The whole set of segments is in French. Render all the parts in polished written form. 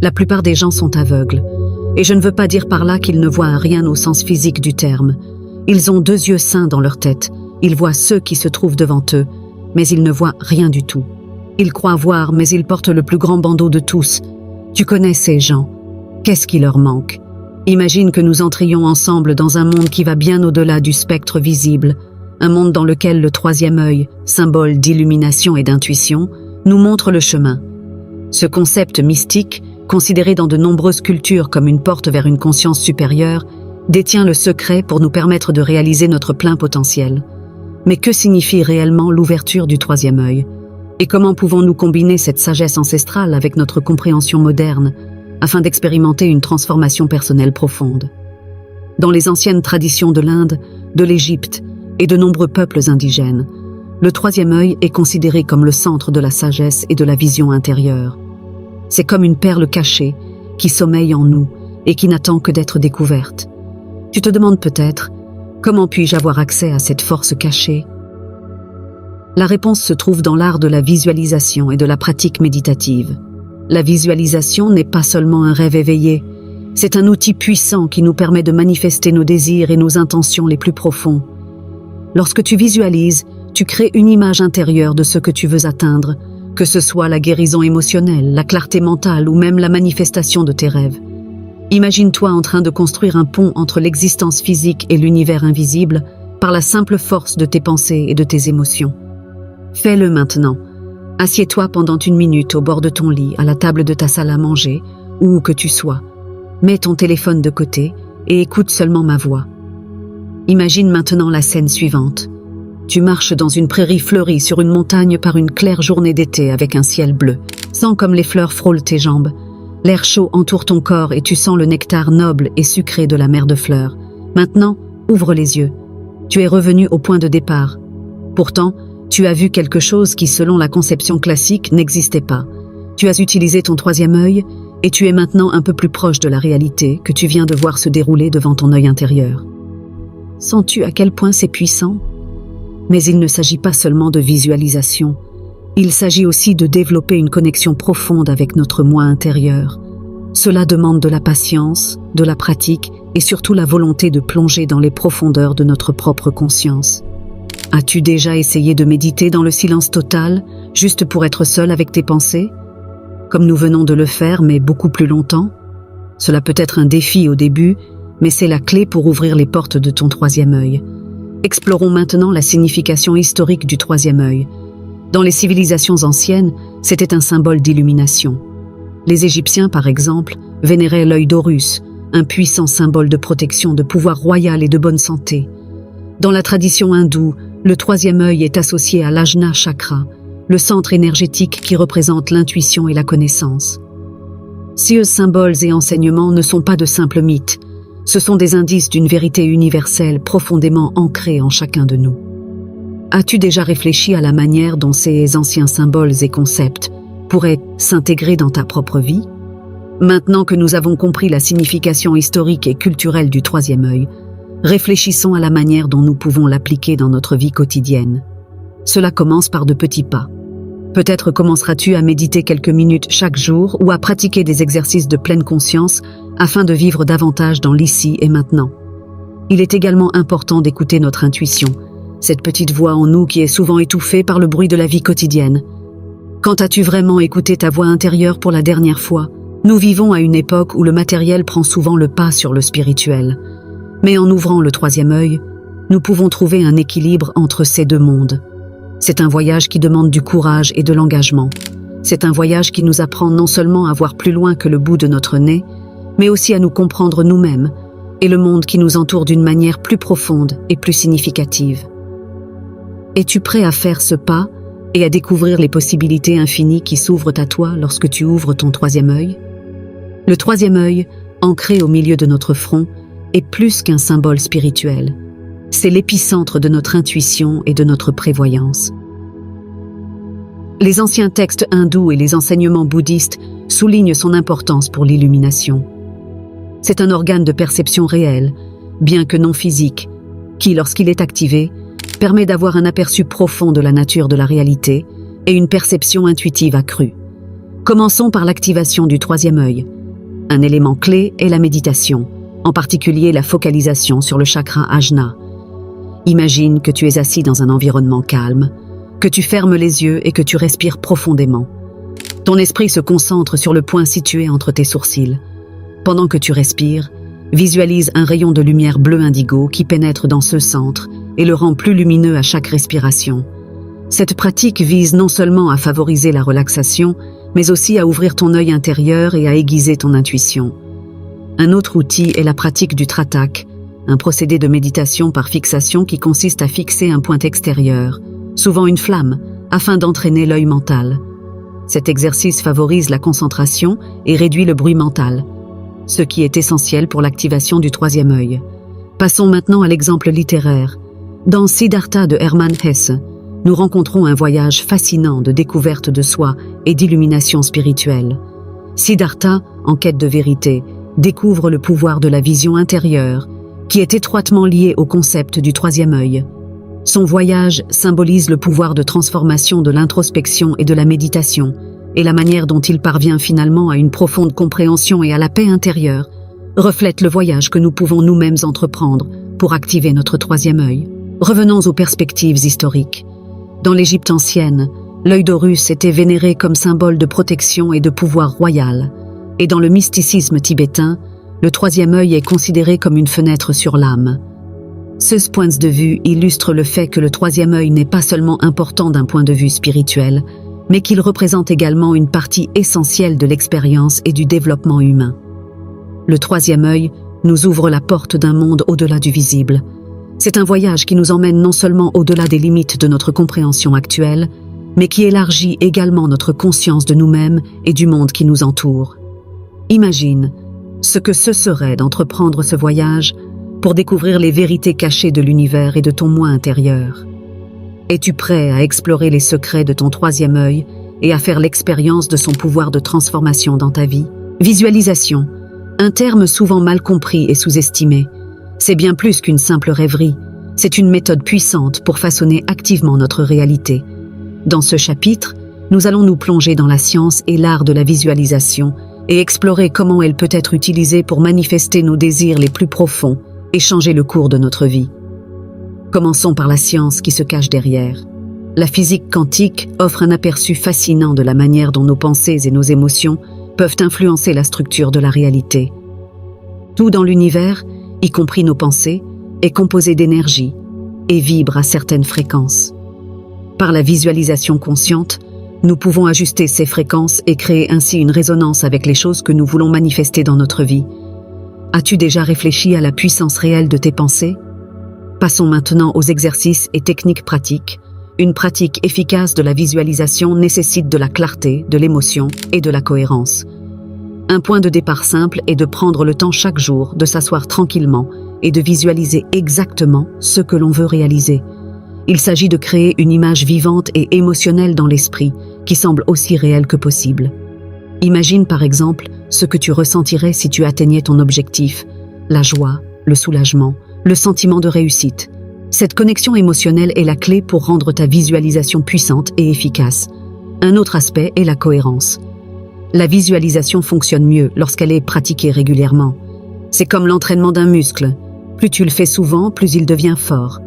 La plupart des gens sont aveugles. Et je ne veux pas dire par là qu'ils ne voient rien au sens physique du terme. Ils ont 2 yeux sains dans leur tête. Ils voient ceux qui se trouvent devant eux, mais ils ne voient rien du tout. Ils croient voir, mais ils portent le plus grand bandeau de tous. Tu connais ces gens. Qu'est-ce qui leur manque? Imagine que nous entrions ensemble dans un monde qui va bien au-delà du spectre visible, un monde dans lequel le 3e œil, symbole d'illumination et d'intuition, nous montre le chemin. Ce concept mystique, considéré dans de nombreuses cultures comme une porte vers une conscience supérieure, détient le secret pour nous permettre de réaliser notre plein potentiel. Mais que signifie réellement l'ouverture du 3e œil? Et comment pouvons-nous combiner cette sagesse ancestrale avec notre compréhension moderne, afin d'expérimenter une transformation personnelle profonde? Dans les anciennes traditions de l'Inde, de l'Égypte et de nombreux peuples indigènes, le 3e œil est considéré comme le centre de la sagesse et de la vision intérieure. C'est comme une perle cachée qui sommeille en nous et qui n'attend que d'être découverte. Tu te demandes peut-être, comment puis-je avoir accès à cette force cachée? La réponse se trouve dans l'art de la visualisation et de la pratique méditative. La visualisation n'est pas seulement un rêve éveillé, c'est un outil puissant qui nous permet de manifester nos désirs et nos intentions les plus profonds. Lorsque tu visualises, tu crées une image intérieure de ce que tu veux atteindre, que ce soit la guérison émotionnelle, la clarté mentale ou même la manifestation de tes rêves. Imagine-toi en train de construire un pont entre l'existence physique et l'univers invisible par la simple force de tes pensées et de tes émotions. Fais-le maintenant. Assieds-toi pendant 1 minute au bord de ton lit, à la table de ta salle à manger, ou où que tu sois. Mets ton téléphone de côté et écoute seulement ma voix. Imagine maintenant la scène suivante. Tu marches dans une prairie fleurie sur une montagne par une claire journée d'été avec un ciel bleu. Sens comme les fleurs frôlent tes jambes. L'air chaud entoure ton corps et tu sens le nectar noble et sucré de la mer de fleurs. Maintenant, ouvre les yeux. Tu es revenu au point de départ. Pourtant, tu as vu quelque chose qui, selon la conception classique, n'existait pas. Tu as utilisé ton 3e œil et tu es maintenant un peu plus proche de la réalité que tu viens de voir se dérouler devant ton œil intérieur. Sens-tu à quel point c'est puissant? Mais il ne s'agit pas seulement de visualisation. Il s'agit aussi de développer une connexion profonde avec notre moi intérieur. Cela demande de la patience, de la pratique et surtout la volonté de plonger dans les profondeurs de notre propre conscience. As-tu déjà essayé de méditer dans le silence total, juste pour être seul avec tes pensées? Comme nous venons de le faire, mais beaucoup plus longtemps? Cela peut être un défi au début, mais c'est la clé pour ouvrir les portes de ton 3e œil. Explorons maintenant la signification historique du 3e œil. Dans les civilisations anciennes, c'était un symbole d'illumination. Les Égyptiens, par exemple, vénéraient l'œil d'Horus, un puissant symbole de protection, de pouvoir royal et de bonne santé. Dans la tradition hindoue, le 3e œil est associé à l'Ajna Chakra, le centre énergétique qui représente l'intuition et la connaissance. Ces symboles et enseignements ne sont pas de simples mythes, ce sont des indices d'une vérité universelle profondément ancrée en chacun de nous. As-tu déjà réfléchi à la manière dont ces anciens symboles et concepts pourraient s'intégrer dans ta propre vie? Maintenant que nous avons compris la signification historique et culturelle du 3e œil, réfléchissons à la manière dont nous pouvons l'appliquer dans notre vie quotidienne. Cela commence par de petits pas. Peut-être commenceras-tu à méditer quelques minutes chaque jour ou à pratiquer des exercices de pleine conscience afin de vivre davantage dans l'ici et maintenant. Il est également important d'écouter notre intuition, cette petite voix en nous qui est souvent étouffée par le bruit de la vie quotidienne. Quand as-tu vraiment écouté ta voix intérieure pour la dernière fois? Nous vivons à une époque où le matériel prend souvent le pas sur le spirituel. Mais en ouvrant le 3e œil, nous pouvons trouver un équilibre entre ces deux mondes. C'est un voyage qui demande du courage et de l'engagement. C'est un voyage qui nous apprend non seulement à voir plus loin que le bout de notre nez, mais aussi à nous comprendre nous-mêmes et le monde qui nous entoure d'une manière plus profonde et plus significative. Es-tu prêt à faire ce pas et à découvrir les possibilités infinies qui s'ouvrent à toi lorsque tu ouvres ton 3e œil? Le 3e œil, ancré au milieu de notre front, est plus qu'un symbole spirituel. C'est l'épicentre de notre intuition et de notre prévoyance. Les anciens textes hindous et les enseignements bouddhistes soulignent son importance pour l'illumination. C'est un organe de perception réel, bien que non physique, qui, lorsqu'il est activé, permet d'avoir un aperçu profond de la nature de la réalité et une perception intuitive accrue. Commençons par l'activation du troisième œil. Un élément clé est la méditation, en particulier la focalisation sur le chakra Ajna. Imagine que tu es assis dans un environnement calme, que tu fermes les yeux et que tu respires profondément. Ton esprit se concentre sur le point situé entre tes sourcils. Pendant que tu respires, visualise un rayon de lumière bleu indigo qui pénètre dans ce centre et le rend plus lumineux à chaque respiration. Cette pratique vise non seulement à favoriser la relaxation, mais aussi à ouvrir ton œil intérieur et à aiguiser ton intuition. Un autre outil est la pratique du tratak, un procédé de méditation par fixation qui consiste à fixer un point extérieur, souvent une flamme, afin d'entraîner l'œil mental. Cet exercice favorise la concentration et réduit le bruit mental, ce qui est essentiel pour l'activation du troisième œil. Passons maintenant à l'exemple littéraire. Dans Siddhartha de Hermann Hesse, nous rencontrons un voyage fascinant de découverte de soi et d'illumination spirituelle. Siddhartha, en quête de vérité, découvre le pouvoir de la vision intérieure, qui est étroitement lié au concept du troisième œil. Son voyage symbolise le pouvoir de transformation de l'introspection et de la méditation, et la manière dont il parvient finalement à une profonde compréhension et à la paix intérieure reflète le voyage que nous pouvons nous-mêmes entreprendre pour activer notre troisième œil. Revenons aux perspectives historiques. Dans l'Égypte ancienne, l'œil d'Horus était vénéré comme symbole de protection et de pouvoir royal, et dans le mysticisme tibétain, le troisième œil est considéré comme une fenêtre sur l'âme. Ce point de vue illustre le fait que le troisième œil n'est pas seulement important d'un point de vue spirituel, mais qu'il représente également une partie essentielle de l'expérience et du développement humain. Le troisième œil nous ouvre la porte d'un monde au-delà du visible. C'est un voyage qui nous emmène non seulement au-delà des limites de notre compréhension actuelle, mais qui élargit également notre conscience de nous-mêmes et du monde qui nous entoure. Imagine ce que ce serait d'entreprendre ce voyage pour découvrir les vérités cachées de l'univers et de ton moi intérieur. Es-tu prêt à explorer les secrets de ton troisième œil et à faire l'expérience de son pouvoir de transformation dans ta vie? Visualisation, un terme souvent mal compris et sous-estimé. C'est bien plus qu'une simple rêverie, c'est une méthode puissante pour façonner activement notre réalité. Dans ce chapitre, nous allons nous plonger dans la science et l'art de la visualisation et explorer comment elle peut être utilisée pour manifester nos désirs les plus profonds et changer le cours de notre vie. Commençons par la science qui se cache derrière. La physique quantique offre un aperçu fascinant de la manière dont nos pensées et nos émotions peuvent influencer la structure de la réalité. Tout dans l'univers, y compris nos pensées, est composé d'énergie et vibre à certaines fréquences. Par la visualisation consciente, nous pouvons ajuster ces fréquences et créer ainsi une résonance avec les choses que nous voulons manifester dans notre vie. As-tu déjà réfléchi à la puissance réelle de tes pensées? Passons maintenant aux exercices et techniques pratiques. Une pratique efficace de la visualisation nécessite de la clarté, de l'émotion et de la cohérence. Un point de départ simple est de prendre le temps chaque jour de s'asseoir tranquillement et de visualiser exactement ce que l'on veut réaliser. Il s'agit de créer une image vivante et émotionnelle dans l'esprit, qui semble aussi réelle que possible. Imagine par exemple ce que tu ressentirais si tu atteignais ton objectif, la joie, le soulagement, le sentiment de réussite. Cette connexion émotionnelle est la clé pour rendre ta visualisation puissante et efficace. Un autre aspect est la cohérence. La visualisation fonctionne mieux lorsqu'elle est pratiquée régulièrement. C'est comme l'entraînement d'un muscle. Plus tu le fais souvent, plus il devient fort.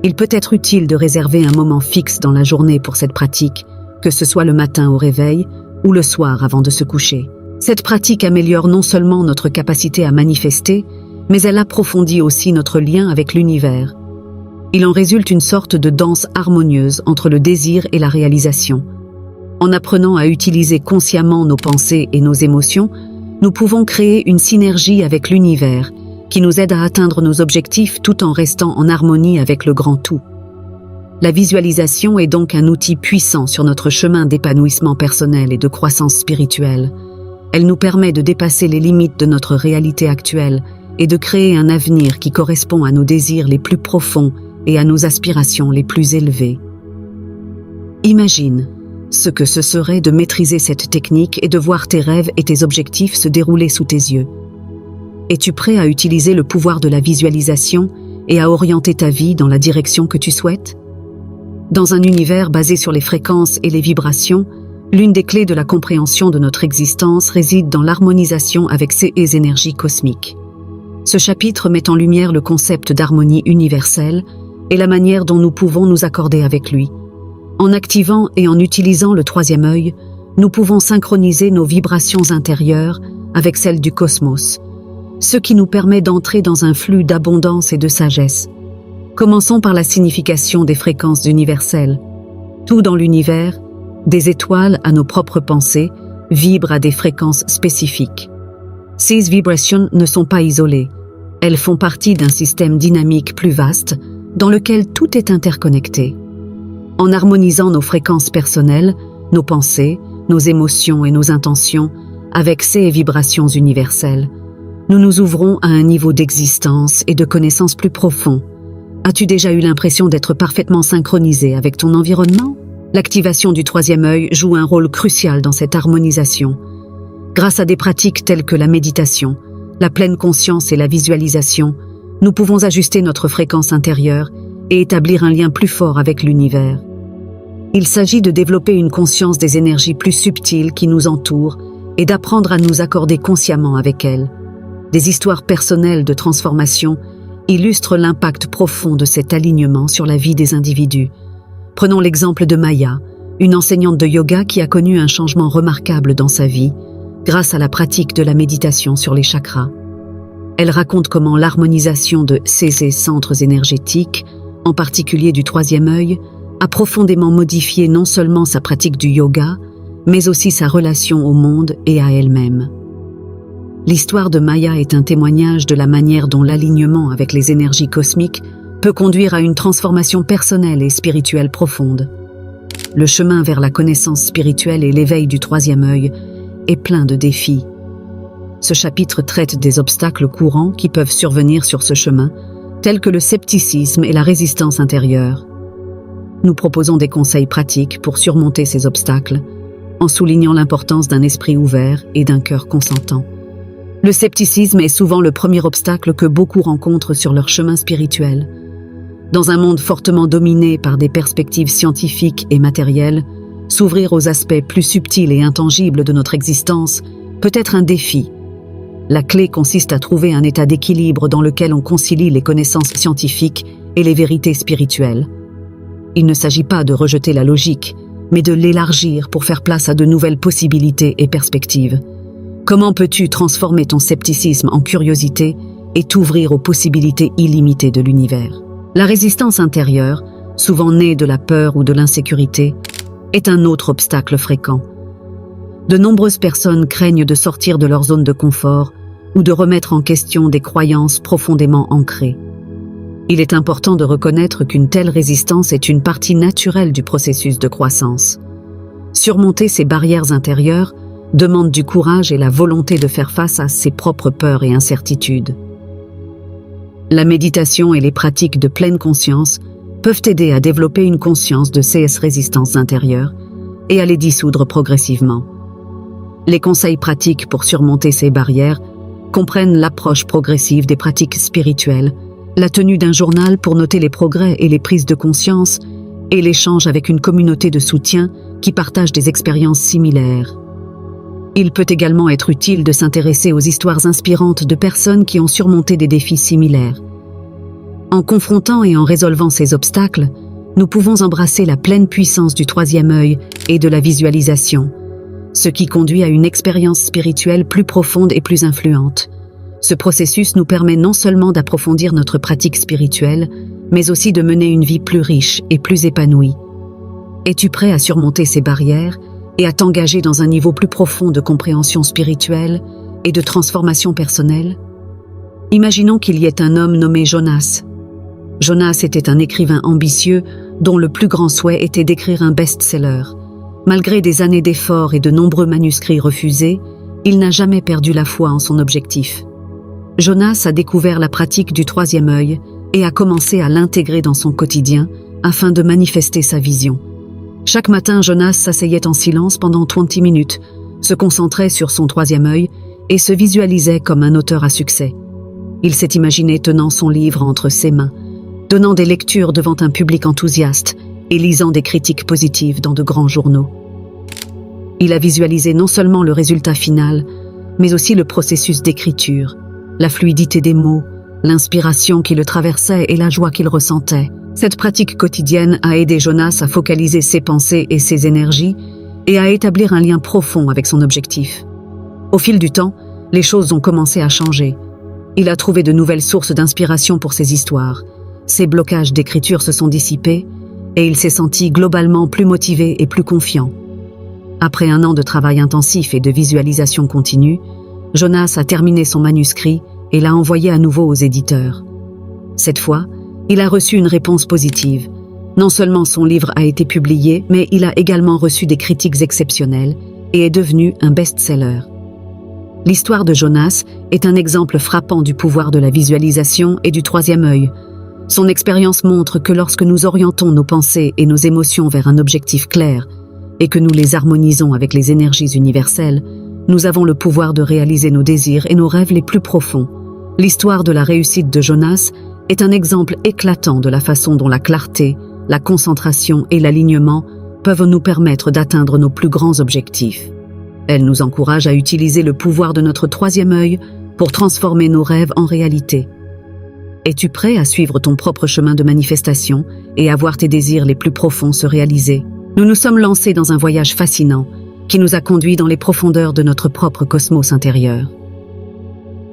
Il peut être utile de réserver un moment fixe dans la journée pour cette pratique, que ce soit le matin au réveil ou le soir avant de se coucher. Cette pratique améliore non seulement notre capacité à manifester, mais elle approfondit aussi notre lien avec l'univers. Il en résulte une sorte de danse harmonieuse entre le désir et la réalisation. En apprenant à utiliser consciemment nos pensées et nos émotions, nous pouvons créer une synergie avec l'univers qui nous aide à atteindre nos objectifs tout en restant en harmonie avec le grand tout. La visualisation est donc un outil puissant sur notre chemin d'épanouissement personnel et de croissance spirituelle. Elle nous permet de dépasser les limites de notre réalité actuelle et de créer un avenir qui correspond à nos désirs les plus profonds et à nos aspirations les plus élevées. Imagine ce que ce serait de maîtriser cette technique et de voir tes rêves et tes objectifs se dérouler sous tes yeux. Es-tu prêt à utiliser le pouvoir de la visualisation et à orienter ta vie dans la direction que tu souhaites? Dans un univers basé sur les fréquences et les vibrations, L'une des clés de la compréhension de notre existence réside dans l'harmonisation avec ces énergies cosmiques. Ce chapitre met en lumière le concept d'harmonie universelle et la manière dont nous pouvons nous accorder avec lui. En activant et en utilisant le troisième œil, nous pouvons synchroniser nos vibrations intérieures avec celles du cosmos, ce qui nous permet d'entrer dans un flux d'abondance et de sagesse. Commençons par la signification des fréquences universelles. Tout dans l'univers, des étoiles à nos propres pensées, vibrent à des fréquences spécifiques. Ces vibrations ne sont pas isolées. Elles font partie d'un système dynamique plus vaste, dans lequel tout est interconnecté. En harmonisant nos fréquences personnelles, nos pensées, nos émotions et nos intentions avec ces vibrations universelles, nous nous ouvrons à un niveau d'existence et de connaissance plus profond. As-tu déjà eu l'impression d'être parfaitement synchronisé avec ton environnement? L'activation du troisième œil joue un rôle crucial dans cette harmonisation. Grâce à des pratiques telles que la méditation, la pleine conscience et la visualisation, nous pouvons ajuster notre fréquence intérieure et établir un lien plus fort avec l'univers. Il s'agit de développer une conscience des énergies plus subtiles qui nous entourent et d'apprendre à nous accorder consciemment avec elles. Des histoires personnelles de transformation illustrent l'impact profond de cet alignement sur la vie des individus. Prenons l'exemple de Maya, une enseignante de yoga qui a connu un changement remarquable dans sa vie grâce à la pratique de la méditation sur les chakras. Elle raconte comment l'harmonisation de ces centres énergétiques, en particulier du troisième œil, a profondément modifié non seulement sa pratique du yoga, mais aussi sa relation au monde et à elle-même. L'histoire de Maya est un témoignage de la manière dont l'alignement avec les énergies cosmiques peut conduire à une transformation personnelle et spirituelle profonde. Le chemin vers la connaissance spirituelle et l'éveil du troisième œil est plein de défis. Ce chapitre traite des obstacles courants qui peuvent survenir sur ce chemin, tels que le scepticisme et la résistance intérieure. Nous proposons des conseils pratiques pour surmonter ces obstacles, en soulignant l'importance d'un esprit ouvert et d'un cœur consentant. Le scepticisme est souvent le premier obstacle que beaucoup rencontrent sur leur chemin spirituel. Dans un monde fortement dominé par des perspectives scientifiques et matérielles, s'ouvrir aux aspects plus subtils et intangibles de notre existence peut être un défi. La clé consiste à trouver un état d'équilibre dans lequel on concilie les connaissances scientifiques et les vérités spirituelles. Il ne s'agit pas de rejeter la logique, mais de l'élargir pour faire place à de nouvelles possibilités et perspectives. Comment peux-tu transformer ton scepticisme en curiosité et t'ouvrir aux possibilités illimitées de l'univers? La résistance intérieure, souvent née de la peur ou de l'insécurité, est un autre obstacle fréquent. De nombreuses personnes craignent de sortir de leur zone de confort ou de remettre en question des croyances profondément ancrées. Il est important de reconnaître qu'une telle résistance est une partie naturelle du processus de croissance. Surmonter ces barrières intérieures demande du courage et la volonté de faire face à ses propres peurs et incertitudes. La méditation et les pratiques de pleine conscience peuvent aider à développer une conscience de ces résistances intérieures et à les dissoudre progressivement. Les conseils pratiques pour surmonter ces barrières comprennent l'approche progressive des pratiques spirituelles, la tenue d'un journal pour noter les progrès et les prises de conscience, et l'échange avec une communauté de soutien qui partage des expériences similaires. Il peut également être utile de s'intéresser aux histoires inspirantes de personnes qui ont surmonté des défis similaires. En confrontant et en résolvant ces obstacles, nous pouvons embrasser la pleine puissance du troisième œil et de la visualisation, ce qui conduit à une expérience spirituelle plus profonde et plus influente. Ce processus nous permet non seulement d'approfondir notre pratique spirituelle, mais aussi de mener une vie plus riche et plus épanouie. Es-tu prêt à surmonter ces barrières et à t'engager dans un niveau plus profond de compréhension spirituelle et de transformation personnelle? Imaginons qu'il y ait un homme nommé Jonas. Jonas était un écrivain ambitieux dont le plus grand souhait était d'écrire un best-seller. Malgré des années d'efforts et de nombreux manuscrits refusés, il n'a jamais perdu la foi en son objectif. Jonas a découvert la pratique du troisième œil et a commencé à l'intégrer dans son quotidien afin de manifester sa vision. Chaque matin, Jonas s'asseyait en silence pendant 20 minutes, se concentrait sur son troisième œil et se visualisait comme un auteur à succès. Il s'est imaginé tenant son livre entre ses mains, donnant des lectures devant un public enthousiaste et lisant des critiques positives dans de grands journaux. Il a visualisé non seulement le résultat final, mais aussi le processus d'écriture, la fluidité des mots, l'inspiration qui le traversait et la joie qu'il ressentait. Cette pratique quotidienne a aidé Jonas à focaliser ses pensées et ses énergies et à établir un lien profond avec son objectif. Au fil du temps, les choses ont commencé à changer. Il a trouvé de nouvelles sources d'inspiration pour ses histoires. Ses blocages d'écriture se sont dissipés et il s'est senti globalement plus motivé et plus confiant. Après un an de travail intensif et de visualisation continue, Jonas a terminé son manuscrit et l'a envoyé à nouveau aux éditeurs. Cette fois, il a reçu une réponse positive. Non seulement son livre a été publié, mais il a également reçu des critiques exceptionnelles et est devenu un best-seller. L'histoire de Jonas est un exemple frappant du pouvoir de la visualisation et du troisième œil. Son expérience montre que lorsque nous orientons nos pensées et nos émotions vers un objectif clair et que nous les harmonisons avec les énergies universelles, nous avons le pouvoir de réaliser nos désirs et nos rêves les plus profonds. L'histoire de la réussite de Jonas est un exemple éclatant de la façon dont la clarté, la concentration et l'alignement peuvent nous permettre d'atteindre nos plus grands objectifs. Elle nous encourage à utiliser le pouvoir de notre troisième œil pour transformer nos rêves en réalité. Es-tu prêt à suivre ton propre chemin de manifestation et à voir tes désirs les plus profonds se réaliser? Nous nous sommes lancés dans un voyage fascinant qui nous a conduits dans les profondeurs de notre propre cosmos intérieur.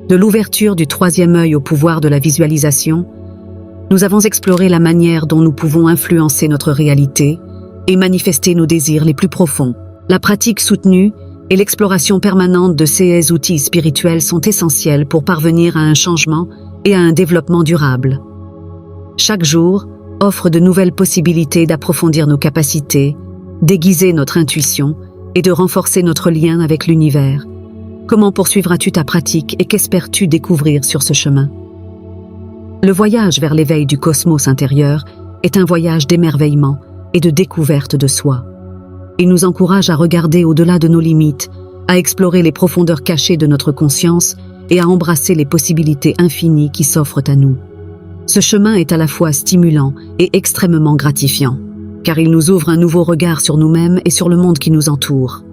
De l'ouverture du troisième œil au pouvoir de la visualisation, nous avons exploré la manière dont nous pouvons influencer notre réalité et manifester nos désirs les plus profonds. La pratique soutenue et l'exploration permanente de ces outils spirituels sont essentiels pour parvenir à un changement et à un développement durable. Chaque jour offre de nouvelles possibilités d'approfondir nos capacités, d'aiguiser notre intuition et de renforcer notre lien avec l'univers. Comment poursuivras-tu ta pratique et qu'espères-tu découvrir sur ce chemin? Le voyage vers l'éveil du cosmos intérieur est un voyage d'émerveillement et de découverte de soi. Il nous encourage à regarder au-delà de nos limites, à explorer les profondeurs cachées de notre conscience et à embrasser les possibilités infinies qui s'offrent à nous. Ce chemin est à la fois stimulant et extrêmement gratifiant, car il nous ouvre un nouveau regard sur nous-mêmes et sur le monde qui nous entoure.